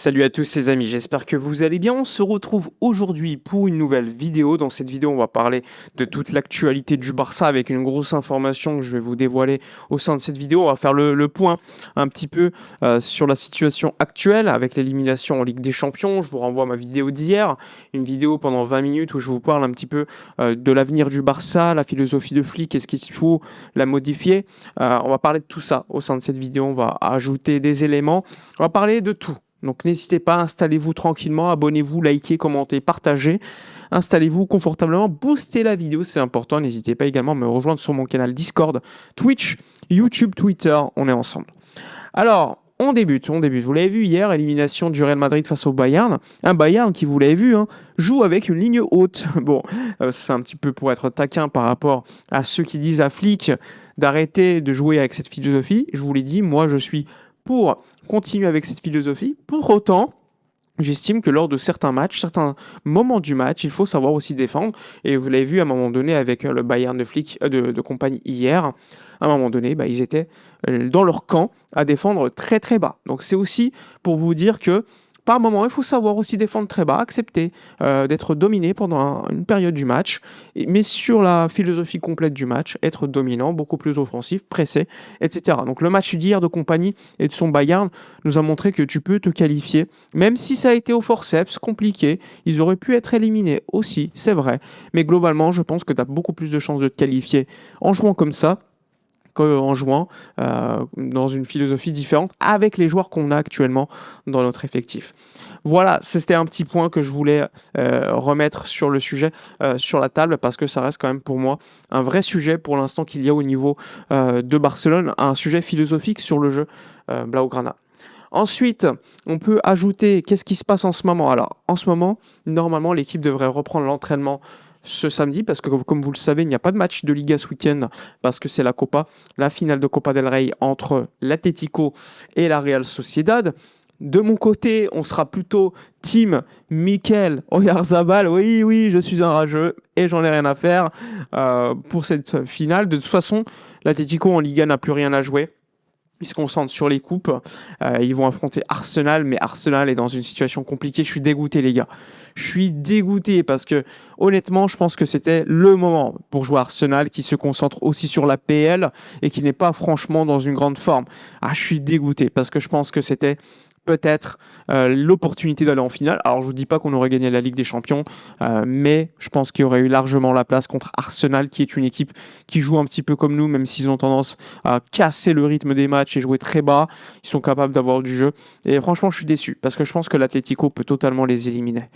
Salut à tous les amis, j'espère que vous allez bien. On se retrouve aujourd'hui pour une nouvelle vidéo. Dans cette vidéo, on va parler de toute l'actualité du Barça avec une grosse information que je vais vous dévoiler au sein de cette vidéo. On va faire le point un petit peu sur la situation actuelle avec l'élimination en Ligue des Champions. Je vous renvoie à ma vidéo d'hier, une vidéo pendant 20 minutes où je vous parle un petit peu de l'avenir du Barça, la philosophie de Flick, qu'est-ce qu'il faut la modifier. On va parler de tout ça au sein de cette vidéo. On va ajouter des éléments. On va parler de tout. Donc n'hésitez pas, installez-vous tranquillement, abonnez-vous, likez, commentez, partagez. Installez-vous confortablement, boostez la vidéo, c'est important. N'hésitez pas également à me rejoindre sur mon canal Discord, Twitch, YouTube, Twitter, on est ensemble. Alors, on débute. Vous l'avez vu hier, élimination du Real Madrid face au Bayern. Un Bayern qui, vous l'avez vu, joue avec une ligne haute. Bon, c'est un petit peu pour être taquin par rapport à ceux qui disent à Flick d'arrêter de jouer avec cette philosophie. Je vous l'ai dit, moi je suis pour continuer avec cette philosophie. Pour autant, j'estime que lors de certains matchs, certains moments du match, il faut savoir aussi défendre. Et vous l'avez vu à un moment donné avec le Bayern de Flick, de compagnie hier. À un moment donné, ils étaient dans leur camp à défendre très très bas. Donc c'est aussi pour vous dire que par moment, il faut savoir aussi défendre très bas, accepter d'être dominé pendant une période du match, mais sur la philosophie complète du match, être dominant, beaucoup plus offensif, pressé, etc. Donc le match d'hier de compagnie et de son Bayern nous a montré que tu peux te qualifier, même si ça a été au forceps, compliqué, ils auraient pu être éliminés aussi, c'est vrai, mais globalement, je pense que tu as beaucoup plus de chances de te qualifier en jouant comme ça, qu'en jouant dans une philosophie différente avec les joueurs qu'on a actuellement dans notre effectif. Voilà, c'était un petit point que je voulais remettre sur le sujet, sur la table, parce que ça reste quand même pour moi un vrai sujet pour l'instant qu'il y a au niveau de Barcelone, un sujet philosophique sur le jeu Blaugrana. Ensuite, on peut ajouter qu'est-ce qui se passe en ce moment. Alors, en ce moment, normalement, l'équipe devrait reprendre l'entraînement ce samedi, parce que comme vous le savez, il n'y a pas de match de Liga ce week-end, parce que c'est la finale de Copa del Rey entre l'Atlético et la Real Sociedad. De mon côté, on sera plutôt team Mikel Oyarzabal. Oui, je suis un rageux et j'en ai rien à faire pour cette finale. De toute façon, l'Atlético en Liga n'a plus rien à jouer. Ils se concentrent sur les coupes. Ils vont affronter Arsenal, mais Arsenal est dans une situation compliquée. Je suis dégoûté, les gars. Je suis dégoûté parce que, honnêtement, je pense que c'était le moment pour jouer Arsenal qui se concentre aussi sur la PL et qui n'est pas franchement dans une grande forme. Je suis dégoûté parce que je pense que c'était peut-être l'opportunité d'aller en finale. Alors, je ne vous dis pas qu'on aurait gagné la Ligue des Champions, mais je pense qu'il y aurait eu largement la place contre Arsenal, qui est une équipe qui joue un petit peu comme nous, même s'ils ont tendance à casser le rythme des matchs et jouer très bas. Ils sont capables d'avoir du jeu. Et franchement, je suis déçu, parce que je pense que l'Atlético peut totalement les éliminer.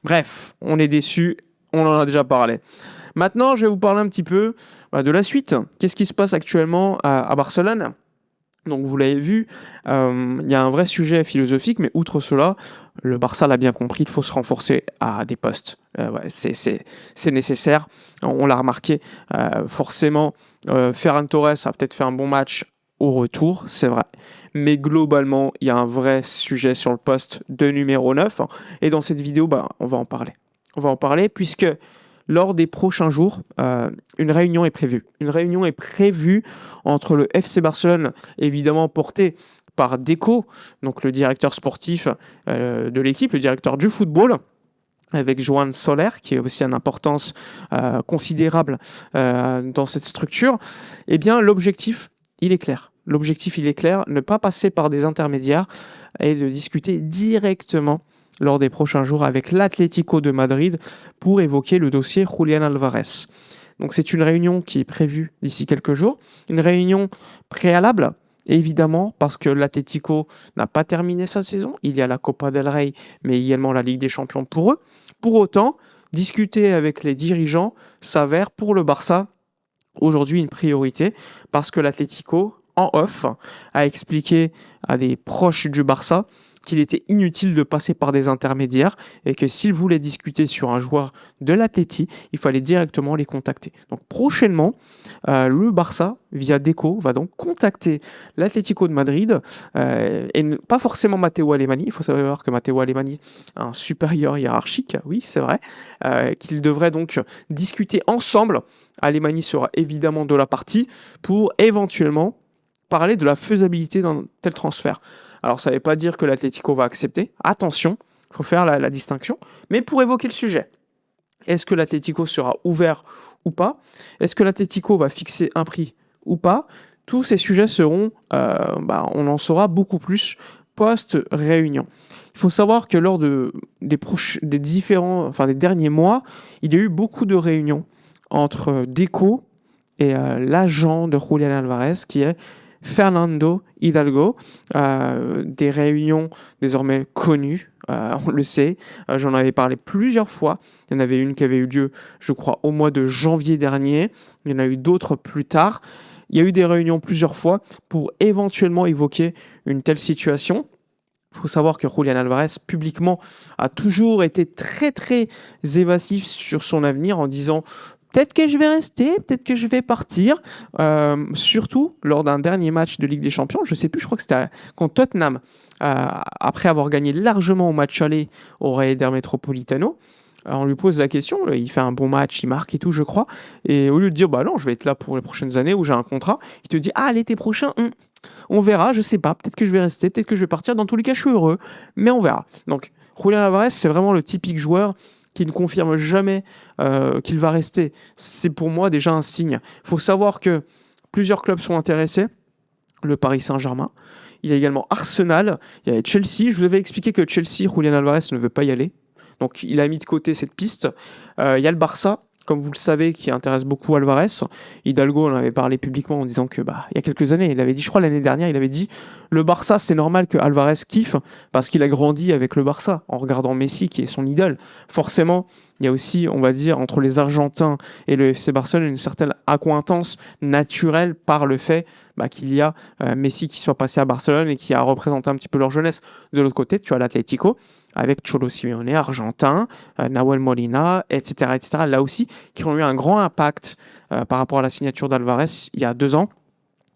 Bref, on est déçus, on en a déjà parlé. Maintenant, je vais vous parler un petit peu de la suite. Qu'est-ce qui se passe actuellement à Barcelone ? Donc vous l'avez vu, il y a un vrai sujet philosophique, mais outre cela, le Barça l'a bien compris, il faut se renforcer à des postes. C'est nécessaire, on l'a remarqué. Forcément, Ferran Torres a peut-être fait un bon match au retour, c'est vrai. Mais globalement, il y a un vrai sujet sur le poste de numéro 9. Et dans cette vidéo, on va en parler. On va en parler puisque lors des prochains jours, une réunion est prévue. Une réunion est prévue entre le FC Barcelone, évidemment porté par Deco, donc le directeur sportif de l'équipe, le directeur du football, avec Joan Soler, qui est aussi une importance considérable dans cette structure. Eh bien, l'objectif, il est clair. Ne pas passer par des intermédiaires et de discuter directement lors des prochains jours avec l'Atlético de Madrid pour évoquer le dossier Julián Álvarez. Donc c'est une réunion qui est prévue d'ici quelques jours, une réunion préalable, évidemment, parce que l'Atlético n'a pas terminé sa saison. Il y a la Copa del Rey, mais également la Ligue des Champions pour eux. Pour autant, discuter avec les dirigeants s'avère pour le Barça aujourd'hui une priorité, parce que l'Atlético, en off, a expliqué à des proches du Barça qu'il était inutile de passer par des intermédiaires et que s'il voulait discuter sur un joueur de l'Atleti, il fallait directement les contacter. Donc prochainement, le Barça, via Deco, va donc contacter l'Atlético de Madrid et pas forcément Matteo Alemany. Il faut savoir que Matteo Alemany a un supérieur hiérarchique, oui, c'est vrai, qu'ils devraient donc discuter ensemble. Alemany sera évidemment de la partie pour éventuellement parler de la faisabilité d'un tel transfert. Alors ça ne veut pas dire que l'Atlético va accepter. Attention, il faut faire la distinction. Mais pour évoquer le sujet, est-ce que l'Atlético sera ouvert ou pas? Est-ce que l'Atlético va fixer un prix ou pas? Tous ces sujets seront, on en saura beaucoup plus post-réunion. Il faut savoir que lors des derniers mois, il y a eu beaucoup de réunions entre Deco et l'agent de Julián Álvarez, qui est Fernando Hidalgo, des réunions désormais connues, on le sait, j'en avais parlé plusieurs fois. Il y en avait une qui avait eu lieu, je crois, au mois de janvier dernier, il y en a eu d'autres plus tard. Il y a eu des réunions plusieurs fois pour éventuellement évoquer une telle situation. Il faut savoir que Julián Álvarez, publiquement, a toujours été très très évasif sur son avenir en disant peut-être que je vais rester, peut-être que je vais partir. Surtout lors d'un dernier match de Ligue des Champions, je ne sais plus, je crois que c'était contre Tottenham, après avoir gagné largement au match aller au Raeder Metropolitano. On lui pose la question, il fait un bon match, il marque et tout, je crois. Et au lieu de dire, bah non, je vais être là pour les prochaines années où j'ai un contrat, il te dit, ah, l'été prochain, on verra, je sais pas, peut-être que je vais rester, peut-être que je vais partir. Dans tous les cas, je suis heureux, mais on verra. Donc, Julián Álvarez, c'est vraiment le typique joueur qui ne confirme jamais qu'il va rester. C'est pour moi déjà un signe. Il faut savoir que plusieurs clubs sont intéressés. Le Paris Saint-Germain. Il y a également Arsenal. Il y a Chelsea. Je vous avais expliqué que Chelsea, Julián Álvarez ne veut pas y aller. Donc, il a mis de côté cette piste. Il y a le Barça, comme vous le savez, qui intéresse beaucoup Álvarez. Hidalgo en avait parlé publiquement en disant que, il y a quelques années, il avait dit, je crois l'année dernière, il avait dit le Barça, c'est normal que Álvarez kiffe parce qu'il a grandi avec le Barça en regardant Messi, qui est son idole. Forcément, il y a aussi, on va dire, entre les Argentins et le FC Barcelone, une certaine accointance naturelle par le fait qu'il y a Messi qui soit passé à Barcelone et qui a représenté un petit peu leur jeunesse. De l'autre côté, tu as l'Atlético, avec Cholo Simeone, argentin, Nahuel Molina, etc., là aussi, qui ont eu un grand impact par rapport à la signature d'Álvarez il y a 2 ans.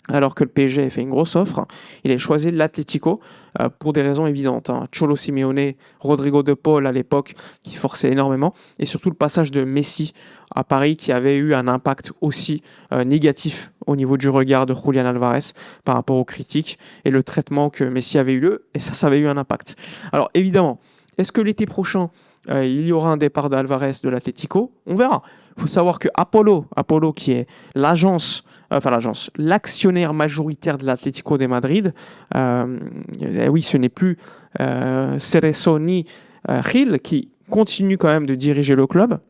Alors que le PSG a fait une grosse offre, il a choisi l'Atlético pour des raisons évidentes. Cholo Simeone, Rodrigo de Paul à l'époque, qui forçait énormément, et surtout le passage de Messi à Paris, qui avait eu un impact aussi négatif au niveau du regard de Julián Álvarez par rapport aux critiques et le traitement que Messi avait eu, et ça avait eu un impact. Alors évidemment, est-ce que l'été prochain, il y aura un départ d'Álvarez de l'Atlético? On verra. Il faut savoir que Apollo qui est l'actionnaire majoritaire de l'Atlético de Madrid, oui, ce n'est plus Cerezo ni Gil qui continue quand même de diriger le club.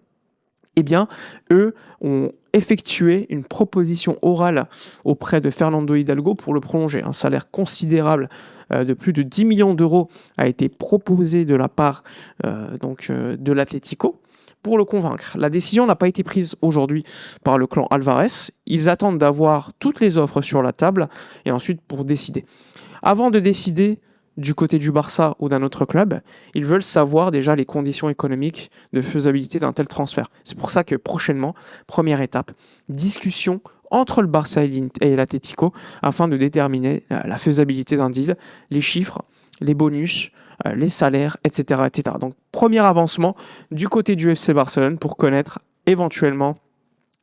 Eh bien, eux ont effectué une proposition orale auprès de Fernando Hidalgo pour le prolonger. Un salaire considérable de plus de 10 millions d'euros a été proposé de la part de l'Atlético pour le convaincre. La décision n'a pas été prise aujourd'hui par le clan Álvarez. Ils attendent d'avoir toutes les offres sur la table et ensuite pour décider. Avant de décider du côté du Barça ou d'un autre club, ils veulent savoir déjà les conditions économiques de faisabilité d'un tel transfert. C'est pour ça que prochainement, première étape, discussion entre le Barça et l'Atlético afin de déterminer la faisabilité d'un deal, les chiffres, les bonus, les salaires, etc., etc. Donc, premier avancement du côté du FC Barcelone pour connaître éventuellement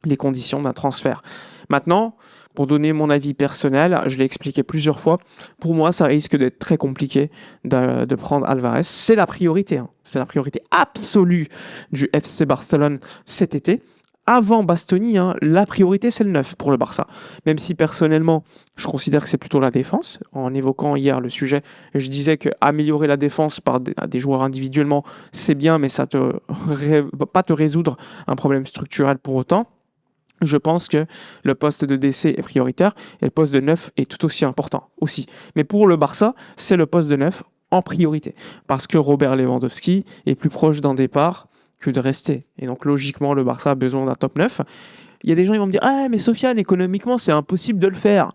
les conditions d'un transfert. Maintenant, pour donner mon avis personnel, je l'ai expliqué plusieurs fois, pour moi, ça risque d'être très compliqué de prendre Álvarez. C'est la priorité, c'est la priorité absolue du FC Barcelone cet été. Avant Bastoni, la priorité, c'est le 9 pour le Barça. Même si personnellement, je considère que c'est plutôt la défense. En évoquant hier le sujet, je disais qu'améliorer la défense par des joueurs individuellement, c'est bien, mais ça ne va pas te résoudre un problème structurel pour autant. Je pense que le poste de DC est prioritaire et le poste de 9 est tout aussi important aussi. Mais pour le Barça, c'est le poste de 9 en priorité. Parce que Robert Lewandowski est plus proche d'un départ que de rester. Et donc logiquement, le Barça a besoin d'un top 9. Il y a des gens qui vont me dire « Ah, mais Sofiane, économiquement, c'est impossible de le faire. »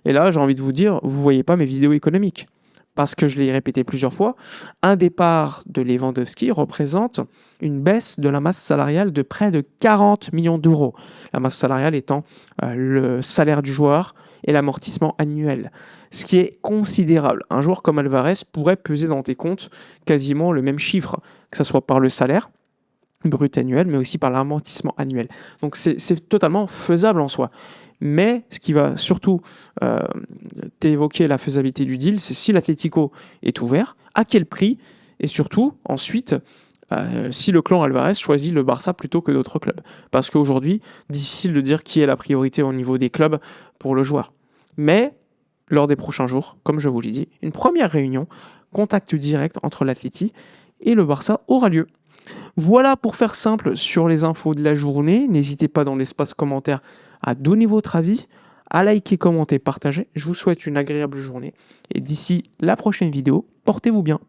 Et là, j'ai envie de vous dire, vous ne voyez pas mes vidéos économiques. Parce que je l'ai répété plusieurs fois, un départ de Lewandowski représente une baisse de la masse salariale de près de 40 millions d'euros. La masse salariale étant le salaire du joueur et l'amortissement annuel. Ce qui est considérable. Un joueur comme Álvarez pourrait peser dans tes comptes quasiment le même chiffre, que ce soit par le salaire brut annuel, mais aussi par l'amortissement annuel. Donc c'est totalement faisable en soi. Mais ce qui va surtout t'évoquer la faisabilité du deal, c'est si l'Atlético est ouvert, à quel prix, et surtout, ensuite, si le clan Alvarez choisit le Barça plutôt que d'autres clubs. Parce qu'aujourd'hui, difficile de dire qui est la priorité au niveau des clubs pour le joueur. Mais, lors des prochains jours, comme je vous l'ai dit, une première réunion, contact direct entre l'Atleti et le Barça aura lieu. Voilà pour faire simple sur les infos de la journée. N'hésitez pas dans l'espace commentaire à donner votre avis, à liker, commenter, partager. Je vous souhaite une agréable journée et d'ici la prochaine vidéo, portez-vous bien.